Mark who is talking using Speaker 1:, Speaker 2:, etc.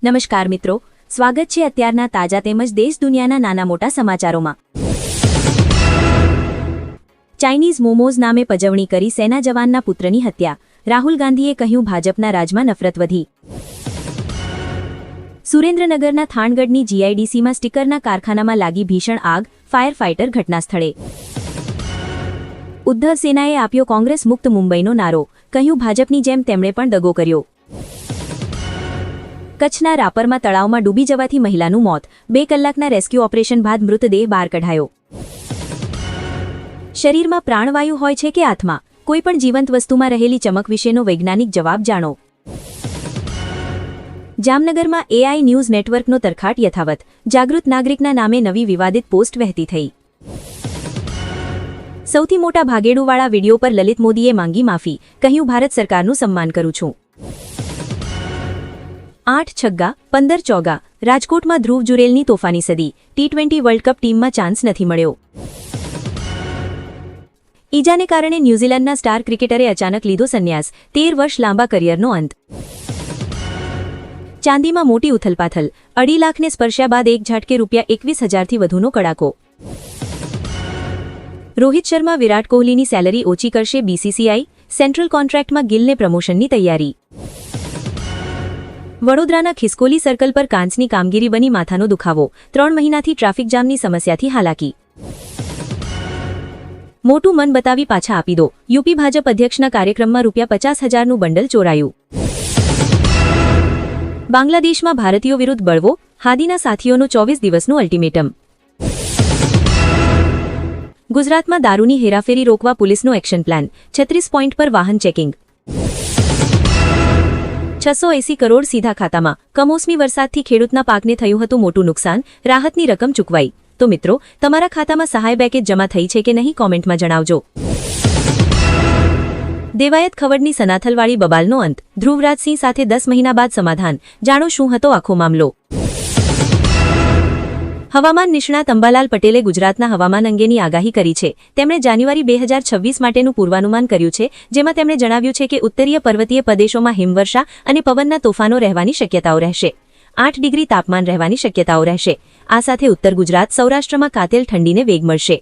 Speaker 1: નમસ્કાર મિત્રો, સ્વાગત છે અત્યારના તાજા તેમજ દેશ દુનિયાના નાના મોટા સમાચારોમાં। ચાઇનીઝ મોમોઝ નામે પજવણી કરી સેના જવાનના પુત્રની હત્યા, રાહુલ ગાંધીએ કહ્યું ભાજપના રાજમાં નફરત વધી। સુરેન્દ્રનગરના થાણગઢની જીઆઈડીસીમાં સ્ટીકરના કારખાનામાં લાગી ભીષણ આગ, ફાયર ફાઇટર ઘટનાસ્થળે। ઉદ્ધવ સેનાએ આપ્યો કોંગ્રેસ મુક્ત મુંબઈનો નારો, કહ્યું ભાજપની જેમ તેમણે પણ દગો કર્યો। કચ્છના રાપરમાં તળાવમાં ડૂબી જવાથી મહિલાનું મોત, 2 કલાકના રેસ્ક્યુ ઓપરેશન બાદ મૃતદેહ બહાર કઢાયો। શરીરમાં પ્રાણવાયુ હોય છે કે આત્મા, કોઈપણ જીવંત વસ્તુમાં રહેલી ચમક વિશેનો વૈજ્ઞાનિક જવાબ જાણો। જામનગરમાં એઆઈ ન્યૂઝ નેટવર્કનો તરખાટ યથાવત, જાગૃત નાગરિકના નામે નવી વિવાદિત પોસ્ટ વહેતી થઈ। સૌથી મોટા ભાગેડુવાળા વિડીયો પર લલિત મોદીએ માંગી માફી, કહ્યું ભારત સરકારનું સન્માન કરું છું। 8 છગ્ગા 15 ચોગ્ગા, રાજકોટમાં ધ્રુવ જુરેલની તોફાની સદી, ટી20 વર્લ્ડ કપ ટીમમાં ચાન્સ નથી મળ્યો। ઈજાને કારણે ન્યૂઝીલેન્ડના સ્ટાર ક્રિકેટરે અચાનક લીધો સંન્યાસ, 13 વર્ષ લાંબા કરિયરનો અંત। ચાંદીમાં મોટી ઉથલપાથલ, 2.5 લાખને સ્પર્શ્યા બાદ એક ઝાટકે ₹21,000થી વધુનો કડાકો। રોહિત શર્મા વિરાટ કોહલીની સેલરી ઓછી કરશે બીસીસીઆઈ, સેન્ટ્રલ કોન્ટ્રાક્ટમાં ગિલને પ્રમોશનની તૈયારી। વડોદરાના ખિસકોલી સર્કલ પર કાંચની કામગીરી બની માથાનો દુખાવો, 3 મહિનાથી ટ્રાફિક જામની સમસ્યાથી હાલાકી। મોટું મન બતાવી પાછા આપી દો, યુપી ભાજપ અધ્યક્ષના કાર્યક્રમમાં ₹50,000નું બંડલ ચોરાયું। બાંગ્લાદેશમાં ભારતીયો વિરુદ્ધ બળવો, હાદીના સાથીઓનું 24 દિવસનું અલ્ટિમેટમ। ગુજરાતમાં દારૂની હેરાફેરી રોકવા પુલિસનો એક્શન પ્લાન, 36 પોઈન્ટ પર વાહન ચેકિંગ। 680 કરોડ સીધા ખાતામાં, કમોસમી વરસાદથી ખેડૂતના પાકને થયું હતું મોટું નુકસાન, રાહતની રકમ ચૂકવાઈ। તો મિત્રો, તમારા ખાતામાં સહાય પેકેજ જમા થઈ છે કે નહીં કોમેન્ટમાં જણાવજો। દેવાયત ખવડની સનાથલવાળી બબાલનો અંત, ધ્રુવરાજસિંહ સાથે 10 મહિના બાદ સમાધાન, જાણો શું હતો આખો મામલો। હવામાન નિષ્ણાત અંબાલાલ પટેલે ગુજરાતના હવામાન અંગેની આગાહી કરી છે। તેમણે જાન્યુઆરી 2026 માટેનું પૂર્વાનુમાન કર્યું છે, જેમાં તેમણે જણાવ્યું છે કે ઉત્તરીય પર્વતીય પ્રદેશોમાં હિમવર્ષા અને પવનના તોફાનો રહેવાની શક્યતાઓ રહેશે। 8 ડિગ્રી તાપમાન રહેવાની શક્યતાઓ રહેશે। આ સાથે ઉત્તર ગુજરાત સૌરાષ્ટ્રમાં કાતિલ ઠંડીને વેગ મળશે।